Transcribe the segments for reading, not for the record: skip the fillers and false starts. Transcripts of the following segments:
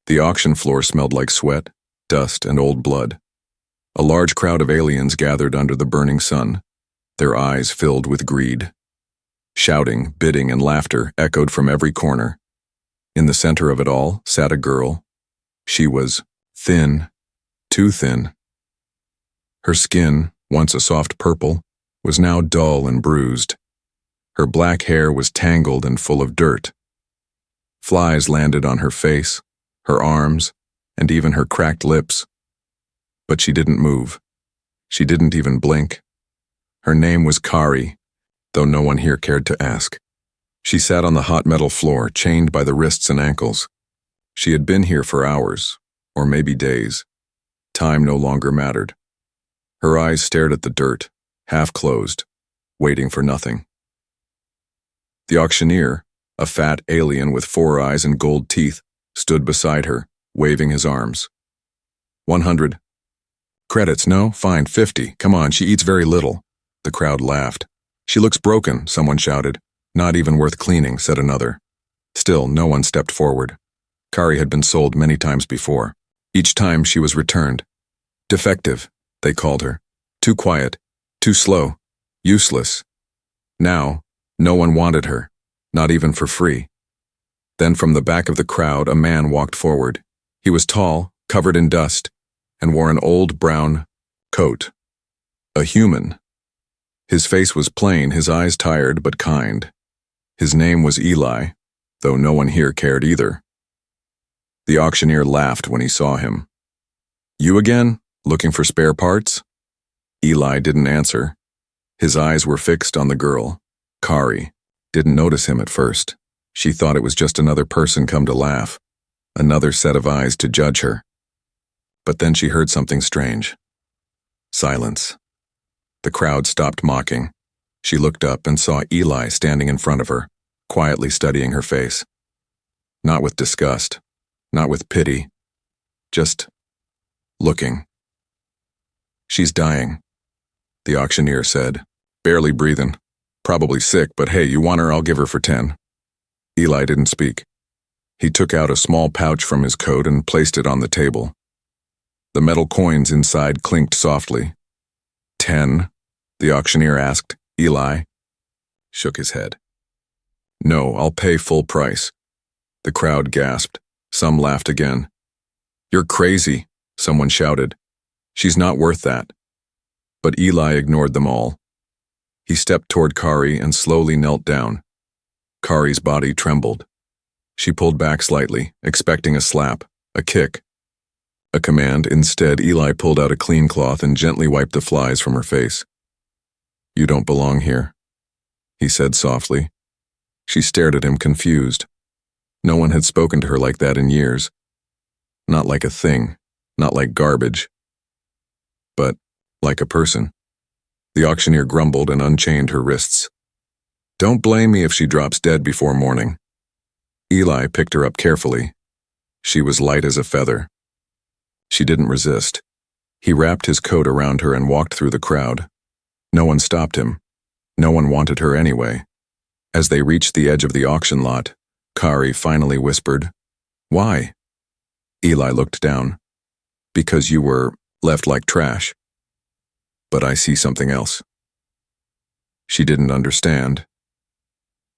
The auction floor smelled like sweat, dust, and old blood. A large crowd of aliens gathered under the burning sun, their eyes filled with greed. Shouting, bidding, and laughter echoed from every corner. In the center of it all sat a girl. She was thin, too thin. Her skin, once a soft purple, was now dull and bruised. Her black hair was tangled and full of dirt. Flies landed on her face, her arms, and even her cracked lips. But she didn't move. She didn't even blink. Her name was Kari, though no one here cared to ask. She sat on the hot metal floor, chained by the wrists and ankles. She had been here for hours, or maybe days. Time no longer mattered. Her eyes stared at the dirt, half closed, waiting for nothing. The auctioneer, a fat alien with 4 eyes and gold teeth, stood beside her, waving his arms. 100. Credits, no? Fine, 50. Come on, she eats very little. The crowd laughed. She looks broken, someone shouted. Not even worth cleaning, said another. Still, no one stepped forward. Kari had been sold many times before. Each time she was returned. Defective, they called her. Too quiet, too slow, useless. Now, no one wanted her, not even for free. Then from the back of the crowd, a man walked forward. He was tall, covered in dust, and wore an old brown coat. A human. His face was plain, his eyes tired but kind. His name was Eli, though no one here cared either. The auctioneer laughed when he saw him. You again? Looking for spare parts? Eli didn't answer. His eyes were fixed on the girl. Kari didn't notice him at first. She thought it was just another person come to laugh, another set of eyes to judge her. But then she heard something strange. Silence. The crowd stopped mocking. She looked up and saw Eli standing in front of her, quietly studying her face. Not with disgust, not with pity, just looking. She's dying, the auctioneer said, barely breathing. Probably sick, but hey, you want her, I'll give her for 10. Eli didn't speak. He took out a small pouch from his coat and placed it on the table. The metal coins inside clinked softly. 10? The auctioneer asked. Eli shook his head. No, I'll pay full price. The crowd gasped. Some laughed again. You're crazy, someone shouted. She's not worth that. But Eli ignored them all. He stepped toward Kari and slowly knelt down. Kari's body trembled. She pulled back slightly, expecting a slap, a kick, a command. Instead, Eli pulled out a clean cloth and gently wiped the flies from her face. You don't belong here, he said softly. She stared at him, confused. No one had spoken to her like that in years. Not like a thing, not like garbage, but like a person. The auctioneer grumbled and unchained her wrists. Don't blame me if she drops dead before morning. Eli picked her up carefully. She was light as a feather. She didn't resist. He wrapped his coat around her and walked through the crowd. No one stopped him. No one wanted her anyway. As they reached the edge of the auction lot, Kari finally whispered, Why? Eli looked down. Because you were left like trash. But I see something else. She didn't understand.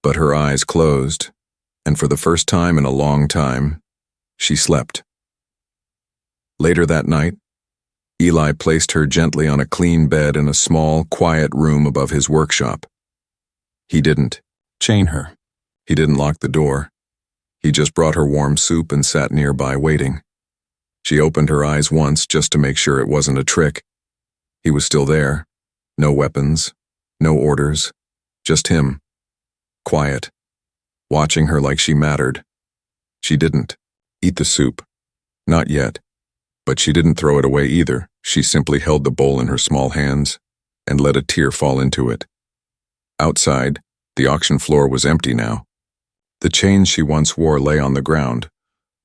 But her eyes closed, and for the first time in a long time, she slept. Later that night, Eli placed her gently on a clean bed in a small, quiet room above his workshop. He didn't chain her. He didn't lock the door. He just brought her warm soup and sat nearby waiting. She opened her eyes once just to make sure it wasn't a trick. He was still there. No weapons, no orders, just him. Quiet, watching her like she mattered. She didn't eat the soup. Not yet. But she didn't throw it away either. She simply held the bowl in her small hands and let a tear fall into it. Outside, the auction floor was empty now. The chains she once wore lay on the ground,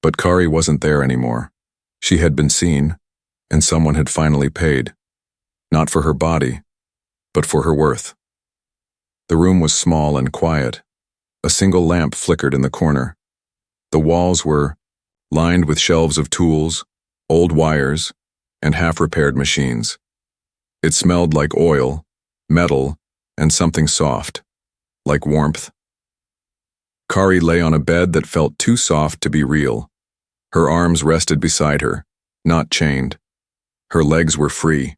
but Kari wasn't there anymore. She had been seen, and someone had finally paid. Not for her body, but for her worth. The room was small and quiet. A single lamp flickered in the corner. The walls were lined with shelves of tools, old wires, and half-repaired machines. It smelled like oil, metal, and something soft, like warmth. Kari lay on a bed that felt too soft to be real. Her arms rested beside her, not chained. Her legs were free.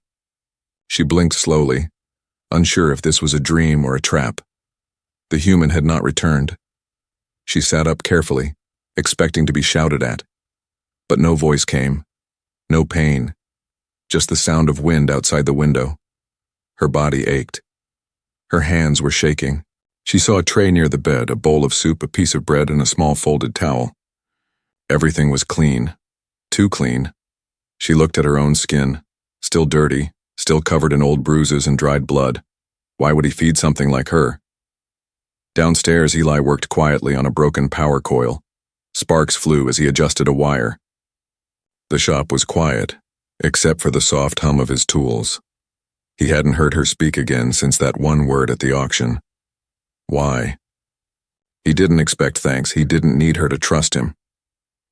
She blinked slowly, unsure if this was a dream or a trap. The human had not returned. She sat up carefully, expecting to be shouted at. But no voice came, no pain, just the sound of wind outside the window. Her body ached. Her hands were shaking. She saw a tray near the bed, a bowl of soup, a piece of bread, and a small folded towel. Everything was clean, too clean. She looked at her own skin, still dirty, still covered in old bruises and dried blood. Why would he feed something like her? Downstairs, Eli worked quietly on a broken power coil. Sparks flew as he adjusted a wire. The shop was quiet, except for the soft hum of his tools. He hadn't heard her speak again since that one word at the auction. Why? He didn't expect thanks. He didn't need her to trust him.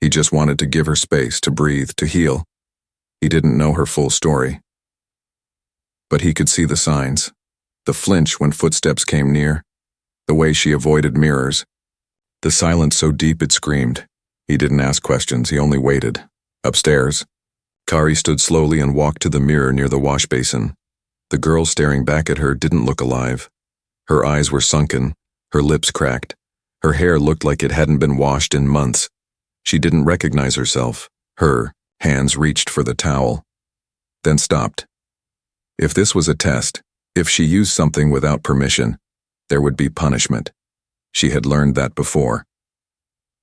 He just wanted to give her space, to breathe, to heal. He didn't know her full story. But he could see the signs. The flinch when footsteps came near. The way she avoided mirrors. The silence so deep it screamed. He didn't ask questions, he only waited. Upstairs, Kari stood slowly and walked to the mirror near the wash basin. The girl staring back at her didn't look alive. Her eyes were sunken, her lips cracked. Her hair looked like it hadn't been washed in months. She didn't recognize herself. Her hands reached for the towel, then stopped. If this was a test, if she used something without permission, there would be punishment. She had learned that before.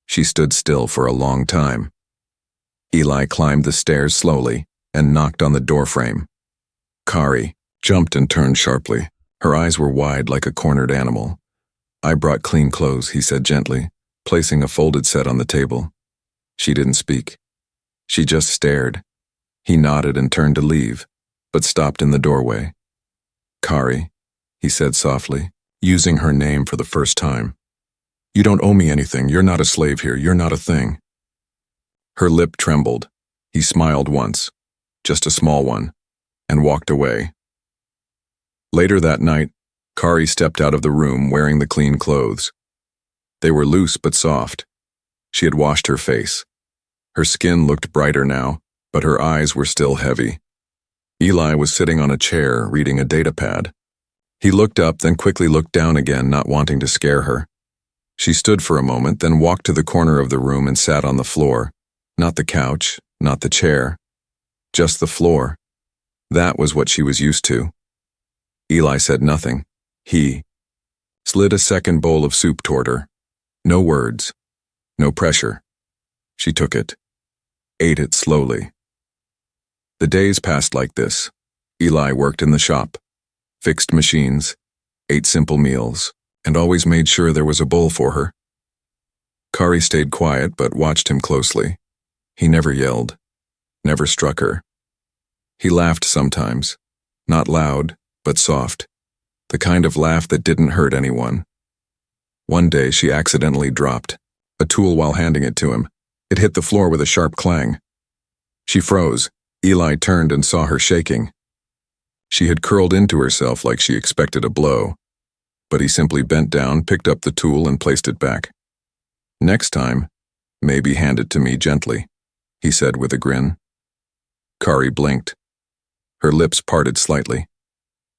She stood still for a long time. Eli climbed the stairs slowly and knocked on the doorframe. Kari jumped and turned sharply. Her eyes were wide like a cornered animal. "I brought clean clothes," he said gently, placing a folded set on the table. She didn't speak. She just stared. He nodded and turned to leave, but stopped in the doorway. "Kari," he said softly, using her name for the first time. "You don't owe me anything. You're not a slave here. You're not a thing." Her lip trembled. He smiled once, just a small one, and walked away. Later that night, Kari stepped out of the room wearing the clean clothes. They were loose but soft. She had washed her face. Her skin looked brighter now, but her eyes were still heavy. Eli was sitting on a chair, reading a data pad. He looked up, then quickly looked down again, not wanting to scare her. She stood for a moment, then walked to the corner of the room and sat on the floor. Not the couch, not the chair. Just the floor. That was what she was used to. Eli said nothing. He slid a second bowl of soup toward her. No words. No pressure. She took it. Ate it slowly. The days passed like this. Eli worked in the shop, fixed machines, ate simple meals, and always made sure there was a bowl for her. Kari stayed quiet but watched him closely. He never yelled, never struck her. He laughed sometimes, not loud, but soft, the kind of laugh that didn't hurt anyone. One day she accidentally dropped a tool while handing it to him. It hit the floor with a sharp clang. She froze. Eli turned and saw her shaking. She had curled into herself like she expected a blow, but he simply bent down, picked up the tool, and placed it back. "Next time, maybe hand it to me gently," he said with a grin. Kari blinked. Her lips parted slightly.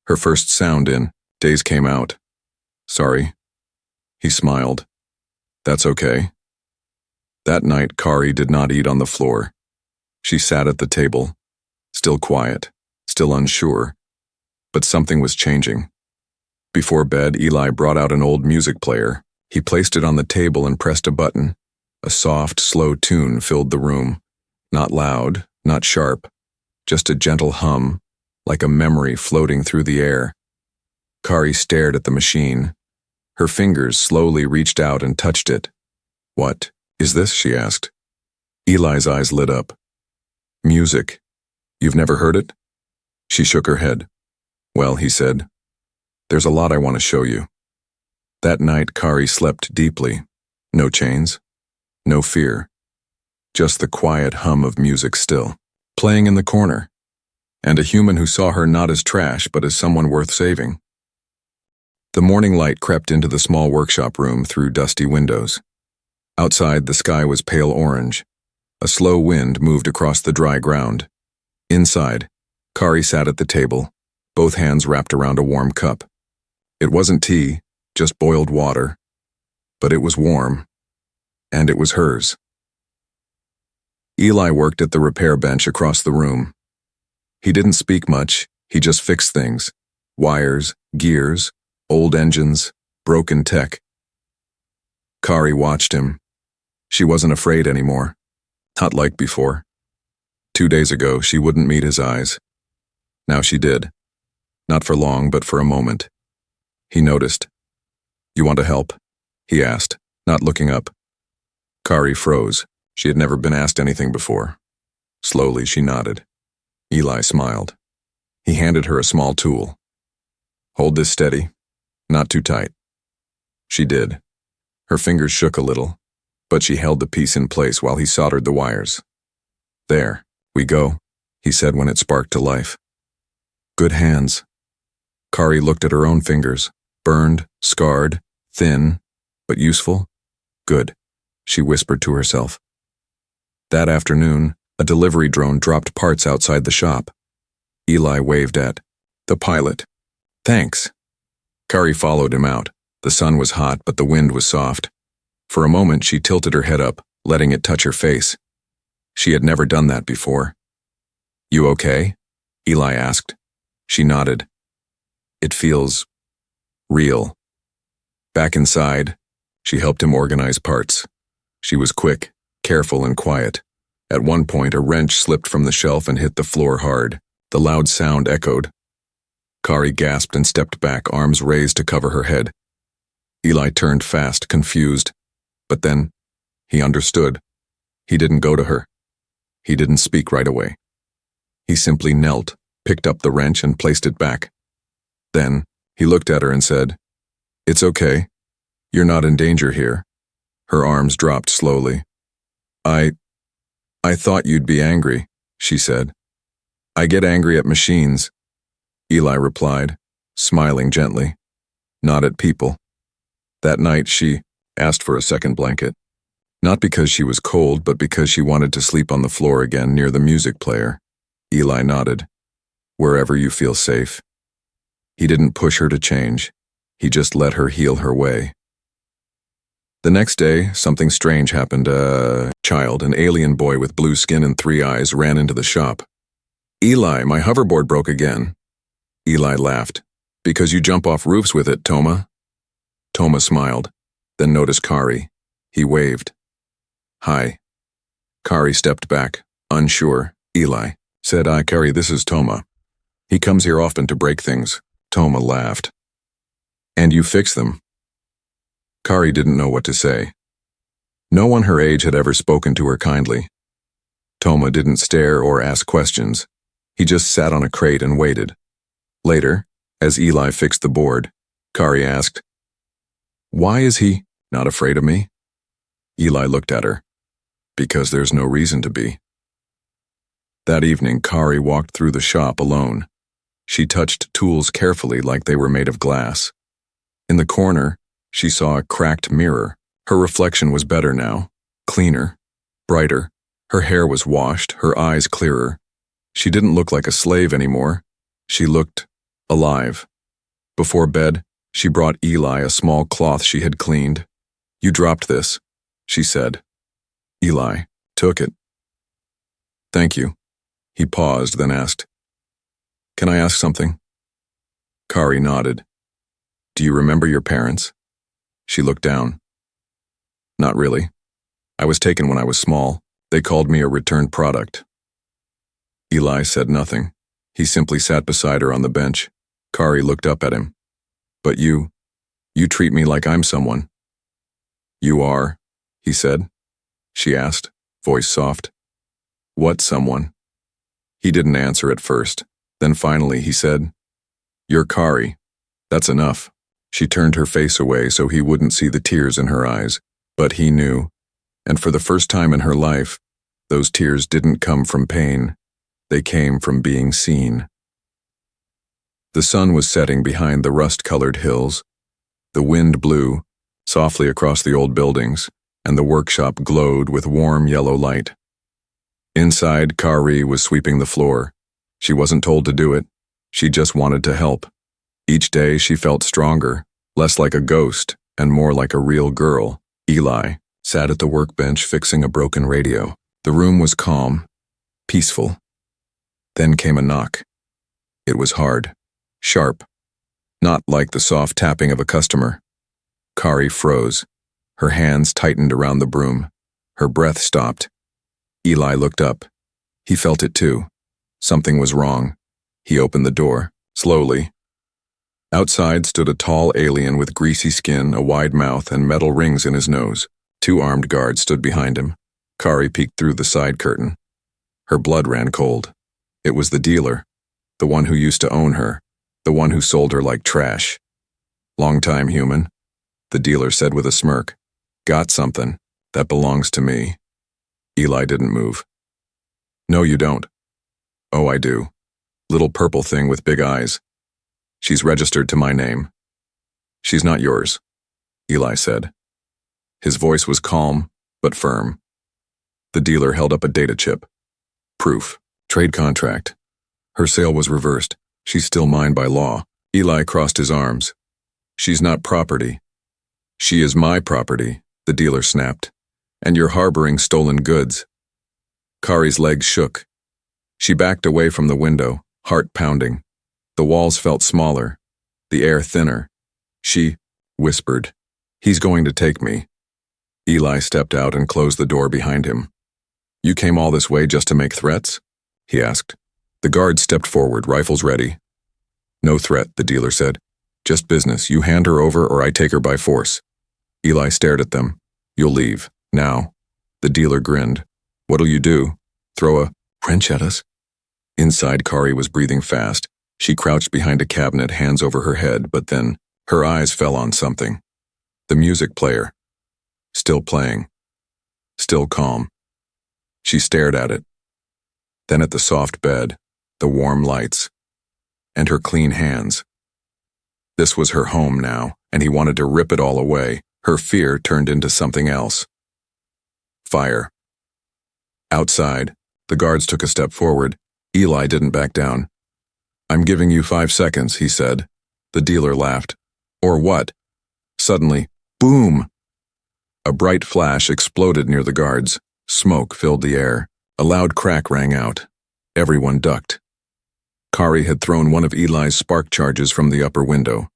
Her first sound in days came out. "Sorry." He smiled. "That's okay." That night, Kari did not eat on the floor. She sat at the table, still quiet, still unsure, but something was changing. Before bed, Eli brought out an old music player. He placed it on the table and pressed a button. A soft, slow tune filled the room. Not loud, not sharp, just a gentle hum, like a memory floating through the air. Kari stared at the machine. Her fingers slowly reached out and touched it. "What is this?" she asked. Eli's eyes lit up. "Music. You've never heard it?" She shook her head. "Well," he said, "there's a lot I want to show you." That night, Kari slept deeply. No chains. No fear. just the quiet hum of music still, playing in the corner, and a human who saw her not as trash but as someone worth saving. The morning light crept into the small workshop room through dusty windows. Outside, the sky was pale orange. A slow wind moved across the dry ground. Inside, Kari sat at the table, both hands wrapped around a warm cup. It wasn't tea, just boiled water, but it was warm, and it was hers. Eli worked at the repair bench across the room. He didn't speak much, he just fixed things. Wires, gears, old engines, broken tech. Kari watched him. She wasn't afraid anymore. Not like before. 2 days ago, she wouldn't meet his eyes. Now she did. Not for long, but for a moment. He noticed. "You want to help?" he asked, not looking up. Kari froze. She had never been asked anything before. Slowly, she nodded. Eli smiled. He handed her a small tool. "Hold this steady. Not too tight." She did. Her fingers shook a little, but she held the piece in place while he soldered the wires. "There, we go," he said when it sparked to life. "Good hands." Kari looked at her own fingers, burned, scarred, thin, but useful. "Good," she whispered to herself. That afternoon, a delivery drone dropped parts outside the shop. Eli waved at the pilot. "Thanks." Kari followed him out. The sun was hot, but the wind was soft. For a moment, she tilted her head up, letting it touch her face. She had never done that before. "You okay?" Eli asked. She nodded. "It feels real." Back inside, she helped him organize parts. She was quick, careful, and quiet. At one point, a wrench slipped from the shelf and hit the floor hard. The loud sound echoed. Kari gasped and stepped back, arms raised to cover her head. Eli turned fast, confused. But then, he understood. He didn't go to her. He didn't speak right away. He simply knelt, picked up the wrench, and placed it back. Then, he looked at her and said, "It's okay. You're not in danger here." Her arms dropped slowly. I thought you'd be angry," she said. "I get angry at machines," Eli replied, smiling gently. "Not at people." That night, she asked for a second blanket. Not because she was cold, but because she wanted to sleep on the floor again near the music player. Eli nodded. "Wherever you feel safe." He didn't push her to change. He just let her heal her way. The next day, something strange happened. A child, an alien boy with blue skin and 3 eyes, ran into the shop. "Eli, my hoverboard broke again." Eli laughed. "Because you jump off roofs with it, Toma." Toma smiled, then noticed Kari. He waved. "Hi." Kari stepped back, unsure. "Eli," said Kari, "this is Toma. He comes here often to break things." Toma laughed. "And you fix them?" Kari didn't know what to say. No one her age had ever spoken to her kindly. Toma didn't stare or ask questions. He just sat on a crate and waited. Later, as Eli fixed the board, Kari asked, "Why is he not afraid of me?" Eli looked at her. "Because there's no reason to be." That evening, Kari walked through the shop alone. She touched tools carefully like they were made of glass. In the corner, she saw a cracked mirror. Her reflection was better now, cleaner, brighter. Her hair was washed, her eyes clearer. She didn't look like a slave anymore. She looked alive. Before bed, she brought Eli a small cloth she had cleaned. "You dropped this," she said. Eli took it. "Thank you." He paused, then asked, "Can I ask something?" Kari nodded. "Do you remember your parents?" She looked down. "Not really. I was taken when I was small. They called me a returned product." Eli said nothing. He simply sat beside her on the bench. Kari looked up at him. "But you treat me like I'm someone." "You are," he said. She asked, voice soft. "What someone?" He didn't answer at first. Then finally he said, "You're Kari. That's enough." She turned her face away so he wouldn't see the tears in her eyes, but he knew. And for the first time in her life, Those tears didn't come from pain. They came from being seen. The sun was setting behind the rust-colored hills. The wind blew softly across the old buildings, and the workshop glowed with warm yellow light. Inside, Kari was sweeping the floor. She wasn't told to do it. She just wanted to help. Each day she felt stronger, less like a ghost and more like a real girl. Eli sat at the workbench fixing a broken radio. The room was calm, peaceful. Then came a knock. It was hard, sharp, not like the soft tapping of a customer. Kari froze. Her hands tightened around the broom. Her breath stopped. Eli looked up. He felt it too. Something was wrong. He opened the door, slowly. Outside stood a tall alien with greasy skin, a wide mouth, and metal rings in his nose. 2 armed guards stood behind him. Kari peeked through the side curtain. Her blood ran cold. It was the dealer, the one who used to own her, the one who sold her like trash. "Long time, human," the dealer said with a smirk. "Got something that belongs to me." Eli didn't move. "No, you don't." "Oh, I do. Little purple thing with big eyes. She's registered to my name." "She's not yours," Eli said. His voice was calm, but firm. The dealer held up a data chip. "Proof. Trade contract. Her sale was reversed. She's still mine by law." Eli crossed his arms. "She's not property." "She is my property," the dealer snapped. "And you're harboring stolen goods." Kari's legs shook. She backed away from the window, heart pounding. The walls felt smaller, the air thinner. She whispered, "He's going to take me." Eli stepped out and closed the door behind him. "You came all this way just to make threats?" he asked. The guards stepped forward, rifles ready. "No threat," the dealer said. "Just business. You hand her over or I take her by force." Eli stared at them. "You'll leave. Now." The dealer grinned. "What'll you do? Throw a wrench at us?" Inside, Kari was breathing fast. She crouched behind a cabinet, hands over her head, but then her eyes fell on something. The music player. Still playing. Still calm. She stared at it. Then at the soft bed, the warm lights, and her clean hands. This was her home now, and he wanted to rip it all away. Her fear turned into something else. Fire. Outside, the guards took a step forward. Eli didn't back down. "I'm giving you 5 seconds," he said. The dealer laughed. "Or what?" Suddenly, boom! A bright flash exploded near the guards. Smoke filled the air. A loud crack rang out. Everyone ducked. Kari had thrown one of Eli's spark charges from the upper window.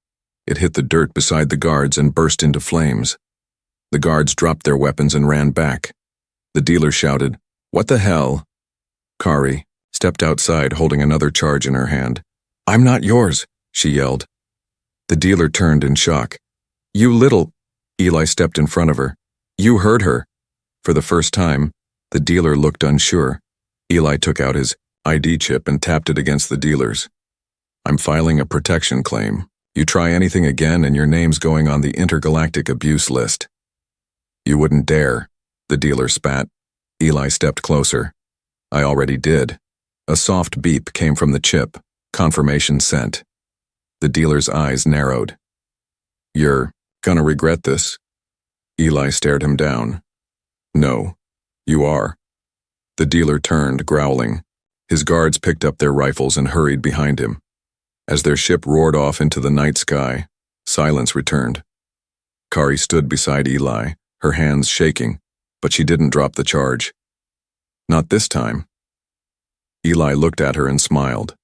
It hit the dirt beside the guards and burst into flames. The guards dropped their weapons and ran back. The dealer shouted, "What the hell?" Kari stepped outside holding another charge in her hand. "I'm not yours," she yelled. The dealer turned in shock. "You little—" Eli stepped in front of her. "You heard her." For the first time, the dealer looked unsure. Eli took out his ID chip and tapped it against the dealer's. "I'm filing a protection claim. You try anything again and your name's going on the intergalactic abuse list." "You wouldn't dare," the dealer spat. Eli stepped closer. "I already did." A soft beep came from the chip. Confirmation sent. The dealer's eyes narrowed. "You're gonna regret this." Eli stared him down. "No, you are." The dealer turned, growling. His guards picked up their rifles and hurried behind him. As their ship roared off into the night sky, silence returned. Kari stood beside Eli, her hands shaking, but she didn't drop the charge. Not this time. Eli looked at her and smiled.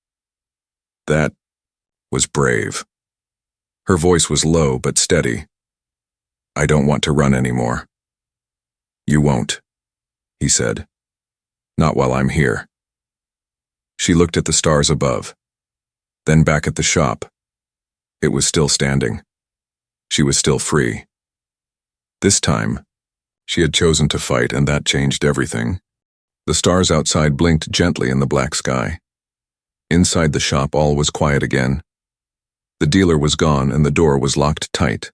"That was brave." Her voice was low but steady. "I don't want to run anymore." "You won't," he said. "Not while I'm here." She looked at the stars above, then back at the shop. It was still standing. She was still free. This time, she had chosen to fight, and that changed everything. The stars outside blinked gently in the black sky. Inside the shop, all was quiet again. The dealer was gone, and the door was locked tight.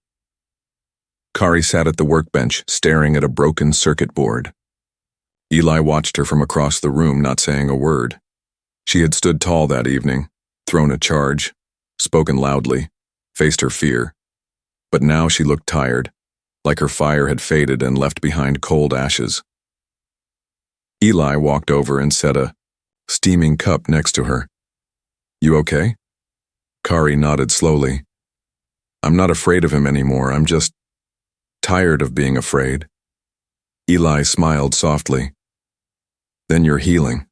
Kari sat at the workbench, staring at a broken circuit board. Eli watched her from across the room, not saying a word. She had stood tall that evening, thrown a charge, spoken loudly, faced her fear. But now she looked tired, like her fire had faded and left behind cold ashes. Eli walked over and set a steaming cup next to her. "You okay?" Kari nodded slowly. "I'm not afraid of him anymore, I'm just tired of being afraid." Eli smiled softly. "Then you're healing."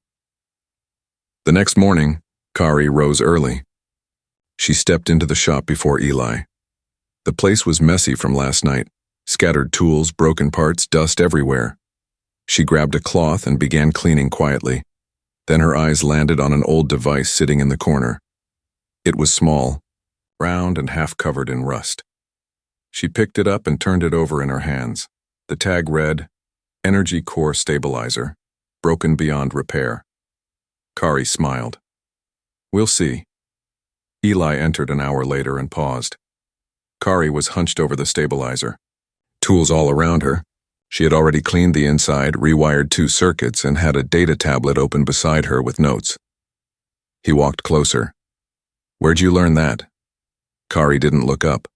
The next morning, Kari rose early. She stepped into the shop before Eli. The place was messy from last night, scattered tools, broken parts, dust everywhere. She grabbed a cloth and began cleaning quietly. Then her eyes landed on an old device sitting in the corner. It was small, round and half covered in rust. She picked it up and turned it over in her hands. The tag read, "Energy Core Stabilizer, broken beyond repair." Kari smiled. "We'll see." Eli entered an hour later and paused. Kari was hunched over the stabilizer. Tools all around her. She had already cleaned the inside, rewired 2 circuits, and had a data tablet open beside her with notes. He walked closer. "Where'd you learn that?" Kari didn't look up.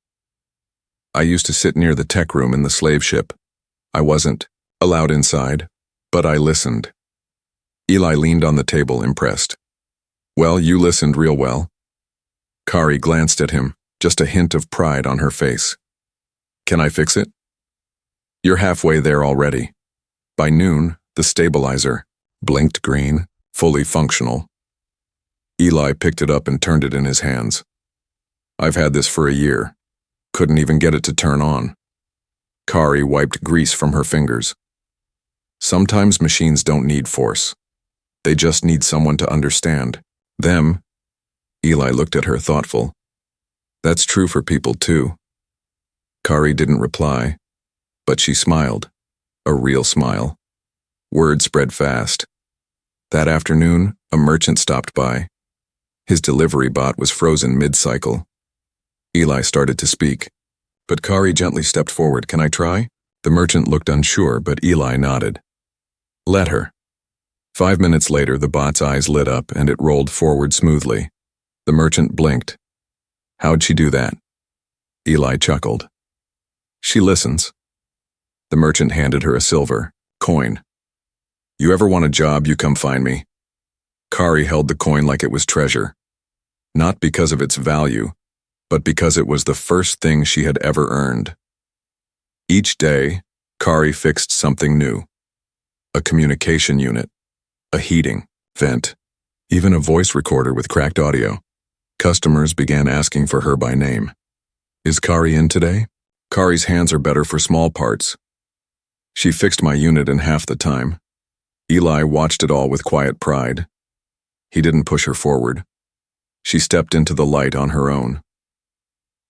"I used to sit near the tech room in the slave ship. I wasn't allowed inside, but I listened." Eli leaned on the table, impressed. "Well, you listened real well." Kari glanced at him, just a hint of pride on her face. "Can I fix it?" "You're halfway there already." By noon, the stabilizer blinked green, fully functional. Eli picked it up and turned it in his hands. "I've had this for a year. Couldn't even get it to turn on." Kari wiped grease from her fingers. "Sometimes machines don't need force. They just need someone to understand them." Eli looked at her, thoughtful. "That's true for people too." Kari didn't reply, but she smiled, a real smile. Word spread fast. That afternoon, a merchant stopped by. His delivery bot was frozen mid-cycle. Eli started to speak, but Kari gently stepped forward. "Can I try?" The merchant looked unsure, but Eli nodded. "Let her." 5 minutes later, the bot's eyes lit up and it rolled forward smoothly. The merchant blinked. "How'd she do that?" Eli chuckled. "She listens." The merchant handed her a silver coin. "You ever want a job, you come find me." Kari held the coin like it was treasure. Not because of its value, but because it was the first thing she had ever earned. Each day, Kari fixed something new. A communication unit, a heating vent, even a voice recorder with cracked audio. Customers began asking for her by name. "Is Kari in today?" Kari's hands are better for small parts. She fixed my unit in half the time. Eli watched it all with quiet pride. He didn't push her forward. She stepped into the light on her own.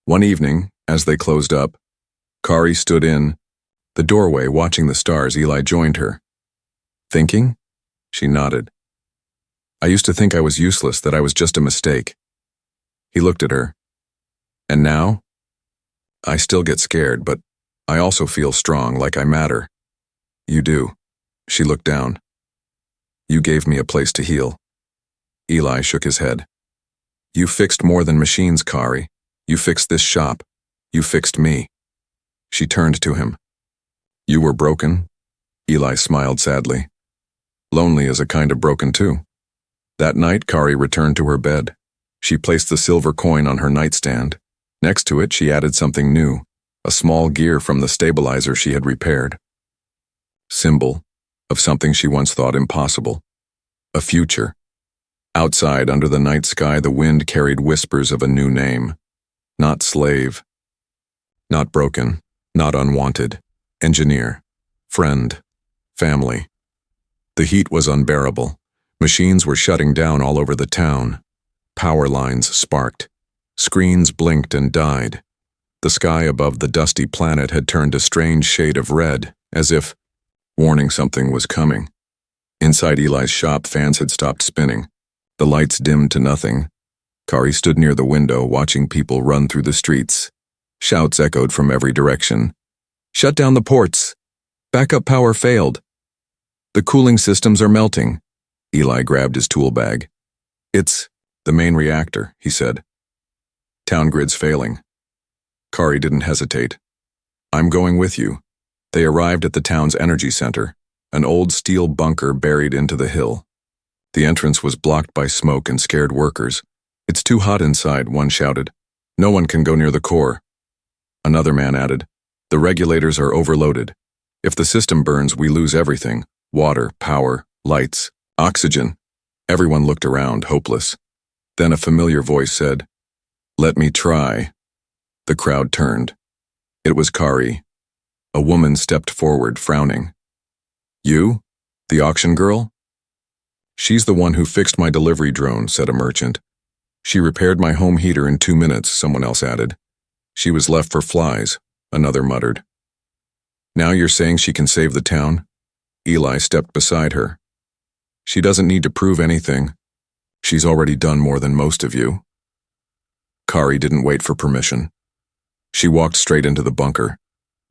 One evening, as they closed up, Kari stood in the doorway watching the stars. Eli joined her. "Thinking?" She nodded. "I used to think I was useless, that I was just a mistake." He looked at her. "And now?" "I still get scared, but I also feel strong, like I matter." "You do." She looked down. "You gave me a place to heal." Eli shook his head. "You fixed more than machines, Kari. You fixed this shop. You fixed me." She turned to him. "You were broken?" Eli smiled sadly. "Lonely is a kind of broken too." That night, Kari returned to her bed. She placed the silver coin on her nightstand. Next to it, she added something new, a small gear from the stabilizer she had repaired. Symbol of something she once thought impossible. A future. Outside, under the night sky, the wind carried whispers of a new name. Not slave. Not broken. Not unwanted. Engineer. Friend. Family. The heat was unbearable. Machines were shutting down all over the town. Power lines sparked. Screens blinked and died. The sky above the dusty planet had turned a strange shade of red, as if warning something was coming. Inside Eli's shop, fans had stopped spinning. The lights dimmed to nothing. Kari stood near the window, watching people run through the streets. Shouts echoed from every direction. "Shut down the ports! Backup power failed!" The cooling systems are melting. Eli grabbed his tool bag. It's the main reactor, he said. Town grid's failing. Kari didn't hesitate. I'm going with you. They arrived at the town's energy center, an old steel bunker buried into the hill. The entrance was blocked by smoke and scared workers. It's too hot inside, one shouted. No one can go near the core. Another man added, the regulators are overloaded. If the system burns, we lose everything. Water, power, lights, oxygen. Everyone looked around, hopeless. Then a familiar voice said, let me try. The crowd turned. It was Kari. A woman stepped forward, frowning. You? The auction girl? She's the one who fixed my delivery drone, said a merchant. She repaired my home heater in 2 minutes, someone else added. She was left for flies, another muttered. Now you're saying she can save the town? Eli stepped beside her. She doesn't need to prove anything. She's already done more than most of you. Kari didn't wait for permission. She walked straight into the bunker.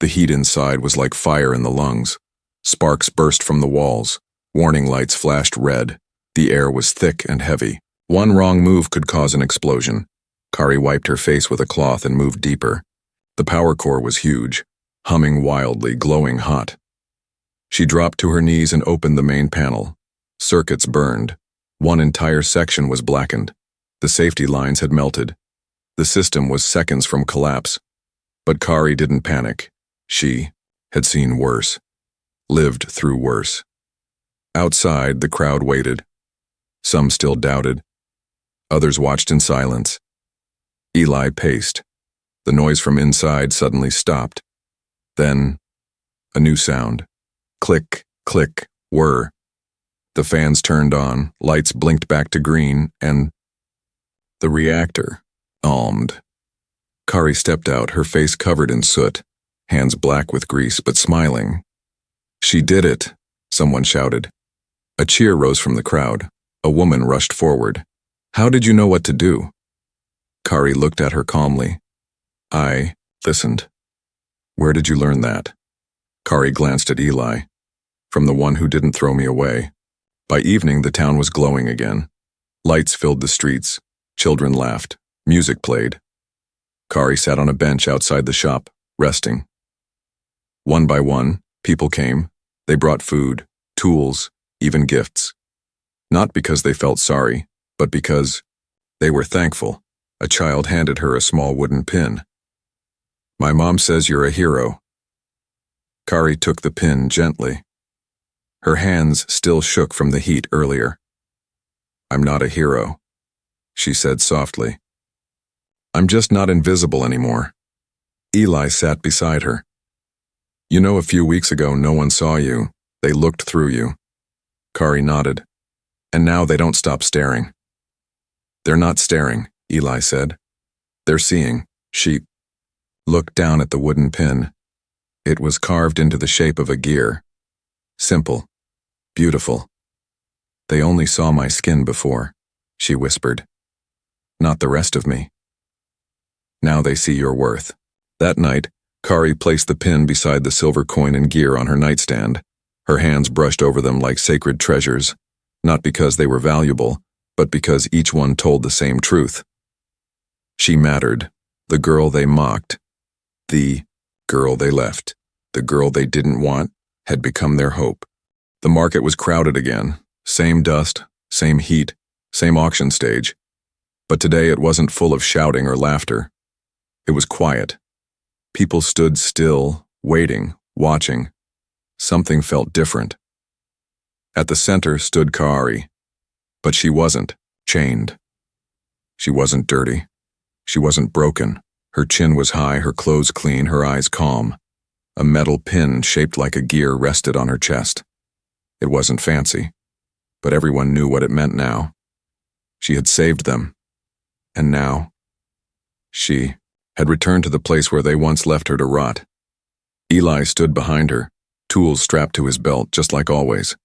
The heat inside was like fire in the lungs. Sparks burst from the walls. Warning lights flashed red. The air was thick and heavy. One wrong move could cause an explosion. Kari wiped her face with a cloth and moved deeper. The power core was huge, humming wildly, glowing hot. She dropped to her knees and opened the main panel. Circuits burned. One entire section was blackened. The safety lines had melted. The system was seconds from collapse. But Kari didn't panic. She had seen worse, lived through worse. Outside, the crowd waited. Some still doubted. Others watched in silence. Eli paced. The noise from inside suddenly stopped. Then, a new sound. Click, click, whir. The fans turned on, lights blinked back to green, and the reactor almed. Kari stepped out, her face covered in soot, hands black with grease, but smiling. She did it, someone shouted. A cheer rose from the crowd. A woman rushed forward. How did you know what to do? Kari looked at her calmly. I listened. Where did you learn that? Kari glanced at Eli. From the one who didn't throw me away. By evening, the town was glowing again. Lights filled the streets. Children laughed. Music played. Kari sat on a bench outside the shop, resting. One by one, people came. They brought food, tools, even gifts. Not because they felt sorry, but because they were thankful. A child handed her a small wooden pin. My mom says you're a hero. Kari took the pin gently. Her hands still shook from the heat earlier. I'm not a hero, she said softly. I'm just not invisible anymore. Eli sat beside her. You know, a few weeks ago, no one saw you. They looked through you. Kari nodded. And now they don't stop staring. They're not staring, Eli said. They're seeing. She looked down at the wooden pin. It was carved into the shape of a gear. Simple. Beautiful. They only saw my skin before, she whispered. Not the rest of me. Now they see your worth. That night, Kari placed the pin beside the silver coin and gear on her nightstand. Her hands brushed over them like sacred treasures, not because they were valuable, but because each one told the same truth. She mattered, the girl they mocked, the girl they left, the girl they didn't want, had become their hope. The market was crowded again, same dust, same heat, same auction stage. But today it wasn't full of shouting or laughter. It was quiet. People stood still, waiting, watching. Something felt different. At the center stood Kari, but she wasn't chained. She wasn't dirty. She wasn't broken. Her chin was high, her clothes clean, her eyes calm. A metal pin shaped like a gear rested on her chest. It wasn't fancy, but everyone knew what it meant now. She had saved them, and now she had returned to the place where they once left her to rot. Eli stood behind her, tools strapped to his belt, just like always.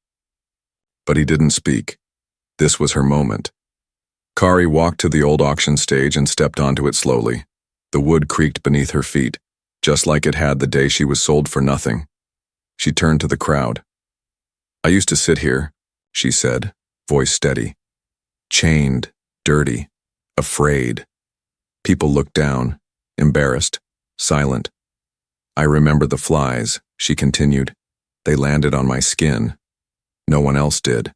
But he didn't speak. This was her moment. Kari walked to the old auction stage and stepped onto it slowly. The wood creaked beneath her feet, just like it had the day she was sold for nothing. She turned to the crowd. I used to sit here, she said, voice steady. Chained, dirty, afraid. People looked down, embarrassed, silent. I remember the flies, she continued. They landed on my skin. No one else did.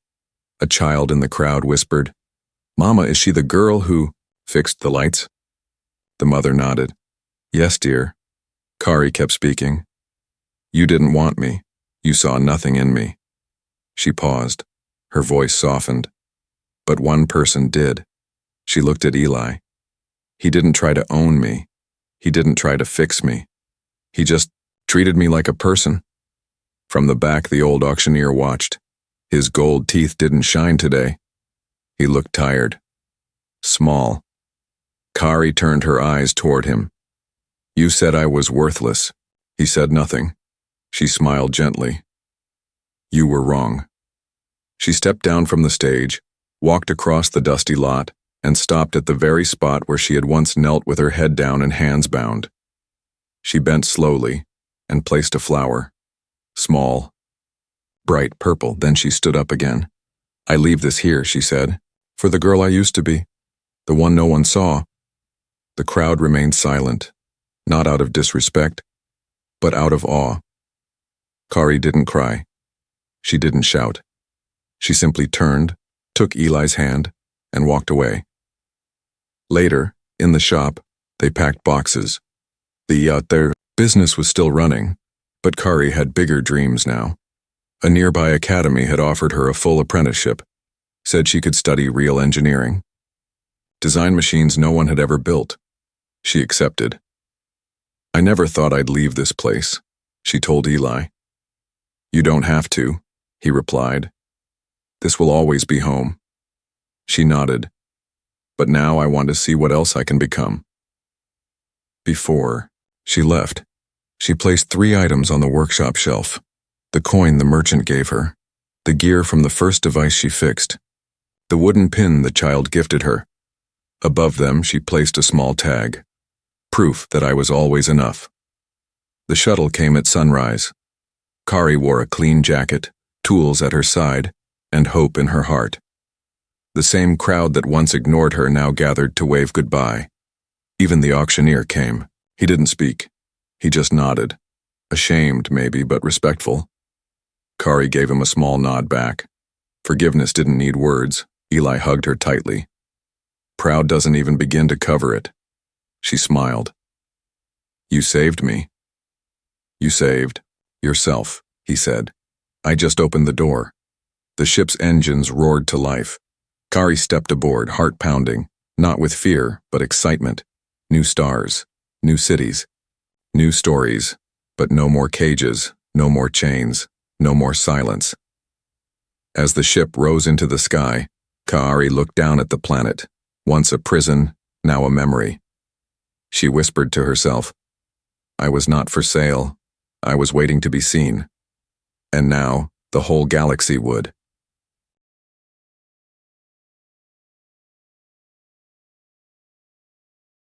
A child in the crowd whispered, "Mama, is she the girl who fixed the lights?" The mother nodded. "Yes, dear." Kari kept speaking. "You didn't want me. You saw nothing in me." She paused. Her voice softened. "But one person did." She looked at Eli. "He didn't try to own me. He didn't try to fix me. He just treated me like a person." From the back, the old auctioneer watched. His gold teeth didn't shine today. He looked tired. Small. Kari turned her eyes toward him. "You said I was worthless." He said nothing. She smiled gently. "You were wrong." She stepped down from the stage, walked across the dusty lot, and stopped at the very spot where she had once knelt with her head down and hands bound. She bent slowly and placed a flower. Small, bright purple. Then she stood up again. "I leave this here," she said, "for the girl I used to be, the one no one saw." The crowd remained silent, not out of disrespect, but out of awe. Kari didn't cry. She didn't shout. She simply turned, took Eli's hand, and walked away. Later, in the shop, they packed boxes. Their business was still running, but Kari had bigger dreams now. A nearby academy had offered her a full apprenticeship, said she could study real engineering. Design machines no one had ever built. She accepted. "I never thought I'd leave this place," she told Eli. "You don't have to," he replied. "This will always be home." She nodded. "But now I want to see what else I can become." Before she left, she placed 3 items on the workshop shelf. The coin the merchant gave her, the gear from the first device she fixed, the wooden pin the child gifted her. Above them, she placed a small tag, proof that I was always enough. The shuttle came at sunrise. Kari wore a clean jacket, tools at her side, and hope in her heart. The same crowd that once ignored her now gathered to wave goodbye. Even the auctioneer came. He didn't speak. He just nodded. Ashamed, maybe, but respectful. Kari gave him a small nod back. Forgiveness didn't need words. Eli hugged her tightly. Proud doesn't even begin to cover it. She smiled. "You saved me." "You saved yourself," he said. "I just opened the door." The ship's engines roared to life. Kari stepped aboard, heart pounding, not with fear, but excitement. New stars, new cities, new stories, but no more cages, no more chains, no more silence. As the ship rose into the sky, Kari looked down at the planet, once a prison, now a memory. She whispered to herself, "I was not for sale. I was waiting to be seen." And now, the whole galaxy would.